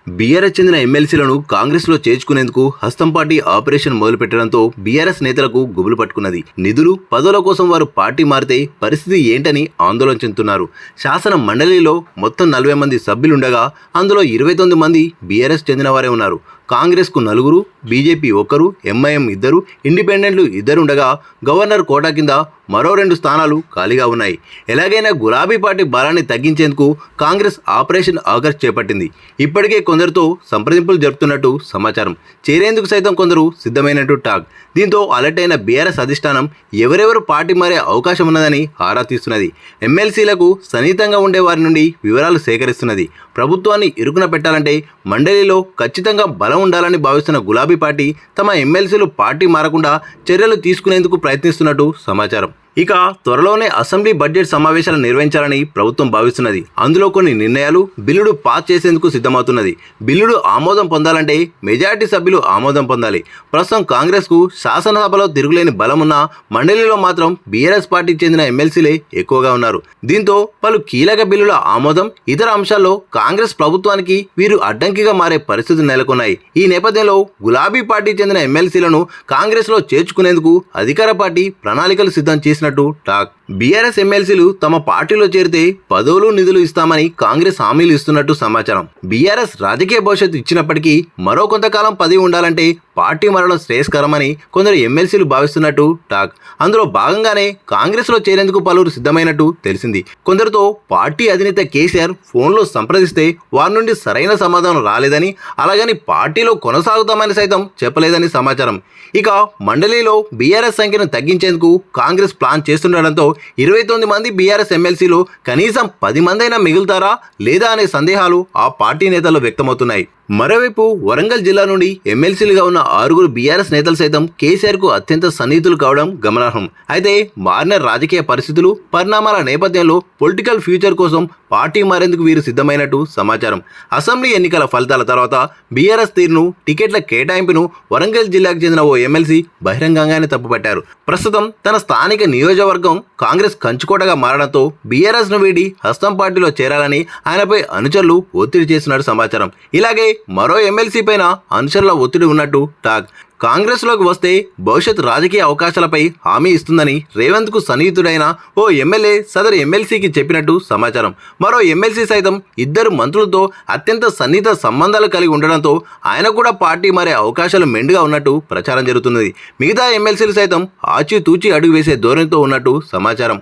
BRS చెందిన ఎమ్మెల్సీలను కాంగ్రెస్లో చేర్చుకునేందుకు హస్తం పార్టీ ఆపరేషన్ మొదలుపెట్టడంతో బీఆర్ఎస్ నేతలకు గుబులు పట్టుకున్నది. నిధులు, పదవుల కోసం వారు పార్టీ మారితే పరిస్థితి ఏంటని ఆందోళన చెందుతున్నారు. శాసన మండలిలో మొత్తం 40 మంది సభ్యులుండగా అందులో 29 మంది బీఆర్ఎస్ చెందిన వారే ఉన్నారు. కాంగ్రెస్కు 4, బీజేపీ 1, ఎంఐఎం 2, ఇండిపెండెంట్లు 2 ఉండగా గవర్నర్ కోటా కింద మరో 2 స్థానాలు ఖాళీగా ఉన్నాయి. ఎలాగైనా గులాబీ పార్టీ బలాన్ని తగ్గించేందుకు కాంగ్రెస్ ఆపరేషన్ ఆగస్ట్ చేపట్టింది. ఇప్పటికే కొందరితో సంప్రదింపులు జరుపుతున్నట్టు సమాచారం. చేరేందుకు సైతం కొందరు సిద్ధమైనట్టు టాక్. దీంతో అలర్ట్ అయిన బీఆర్ఎస్ అధిష్టానం ఎవరెవరు పార్టీ మారే అవకాశం ఉన్నదని ఆరా తీస్తున్నది. ఎమ్మెల్సీలకు సన్నిహితంగా ఉండే వారి నుండి వివరాలు సేకరిస్తున్నది. ప్రభుత్వాన్ని ఇరుకున పెట్టాలంటే మండలిలో ఖచ్చితంగా బలం ఉండాలని భావిస్తున్న గులాబీ పార్టీ తమ ఎమ్మెల్సీలు పార్టీ మారకుండా చర్యలు తీసుకునేందుకు ప్రయత్నిస్తున్నట్టు సమాచారం. ఇక త్వరలోనే అసెంబ్లీ బడ్జెట్ సమావేశాలు నిర్వహించాలని ప్రభుత్వం భావిస్తున్నది. అందులో కొన్ని నిర్ణయాలు బిల్లుడు పాస్ చేసేందుకు సిద్ధమవుతున్నది. బిల్లుడు ఆమోదం పొందాలంటే మెజారిటీ సభ్యులు ఆమోదం పొందాలి. ప్రస్తుతం కాంగ్రెస్కు శాసనసభలో తిరుగులేని బలమున్న మండలిలో మాత్రం బీఆర్ఎస్ పార్టీకి చెందిన ఎమ్మెల్సీలే ఎక్కువగా ఉన్నారు. దీంతో పలు కీలక బిల్లుల ఆమోదం, ఇతర అంశాల్లో కాంగ్రెస్ ప్రభుత్వానికి వీరు అడ్డంకిగా మారే పరిస్థితులు నెలకొన్నాయి. ఈ నేపథ్యంలో గులాబీ పార్టీకి చెందిన ఎమ్మెల్సీలను కాంగ్రెస్లో చేర్చుకునేందుకు అధికార పార్టీ ప్రణాళికలు సిద్ధం చేసిన టాక్. బీఆర్ఎస్ ఎమ్మెల్సీలు తమ పార్టీలో చేరితే పదవులు, నిధులు ఇస్తామని కాంగ్రెస్ హామీలు ఇస్తున్నట్టు సమాచారం. బీఆర్ఎస్ రాజకీయ భవిష్యత్తు ఇచ్చినప్పటికీ మరో కొంతకాలం పదవి ఉండాలంటే పార్టీ మారడం శ్రేయస్కరమని కొందరు ఎమ్మెల్సీలు భావిస్తున్నట్టు టాక్. అందులో భాగంగానే కాంగ్రెస్లో చేరేందుకు పలువురు సిద్ధమైనట్టు తెలిసింది. కొందరితో పార్టీ అధినేత కేసీఆర్ ఫోన్లో సంప్రదిస్తే వారి నుండి సరైన సమాధానం రాలేదని, అలాగని పార్టీలో కొనసాగుతామని సైతం చెప్పలేదని సమాచారం. ఇక మండలిలో బీఆర్ఎస్ సంఖ్యను తగ్గించేందుకు కాంగ్రెస్ ప్లాన్ చేస్తుండడంతో 29 మంది బీఆర్ఎస్ ఎమ్మెల్సీలు కనీసం 10 మందైనా మిగులుతారా లేదా అనే సందేహాలు ఆ పార్టీ నేతల్లో వ్యక్తమవుతున్నాయి. మరోవైపు వరంగల్ జిల్లా నుండి ఎమ్మెల్సీలుగా ఉన్న 6 బీఆర్ఎస్ నేతలు సైతం కేసీఆర్కు అత్యంత సన్నిహితులు కావడం గమనార్హం. అయితే మారిన రాజకీయ పరిస్థితులు, పరిణామాల నేపథ్యంలో పొలిటికల్ ఫ్యూచర్ కోసం పార్టీ మారేందుకు వీరు సిద్ధమైనట్టు సమాచారం. అసెంబ్లీ ఎన్నికల ఫలితాల తర్వాత బీఆర్ఎస్ తీరును, టికెట్ల కేటాయింపును వరంగల్ జిల్లాకు చెందిన ఓ ఎమ్మెల్సీ బహిరంగంగానే తప్పుపట్టారు. ప్రస్తుతం తన స్థానిక నియోజకవర్గం కాంగ్రెస్ కంచుకోటగా మారడంతో బీఆర్ఎస్ను వీడి హస్తం పార్టీలో చేరాలని ఆయనపై అనుచరులు ఒత్తిడి చేస్తున్నట్టు సమాచారం. ఇలాగే మరో ఎమ్మెల్సీ పైన అనుచరుల ఒత్తిడి ఉన్నట్టు టాక్. కాంగ్రెస్లోకి వస్తే భవిష్యత్ రాజకీయ అవకాశాలపై హామీ ఇస్తుందని రేవంత్కు సన్నిహితుడైన ఓ ఎమ్మెల్యే సదరు ఎమ్మెల్సీకి చెప్పినట్టు సమాచారం. మరో ఎమ్మెల్సీ సైతం 2 మంత్రులతో అత్యంత సన్నిహిత సంబంధాలు కలిగి ఉండడంతో ఆయన కూడా పార్టీ మారే అవకాశాలు మెండుగా ఉన్నట్టు ప్రచారం జరుగుతున్నది. మిగతా ఎమ్మెల్సీలు సైతం ఆచితూచి అడుగు వేసే ధోరణితో ఉన్నట్టు సమాచారం.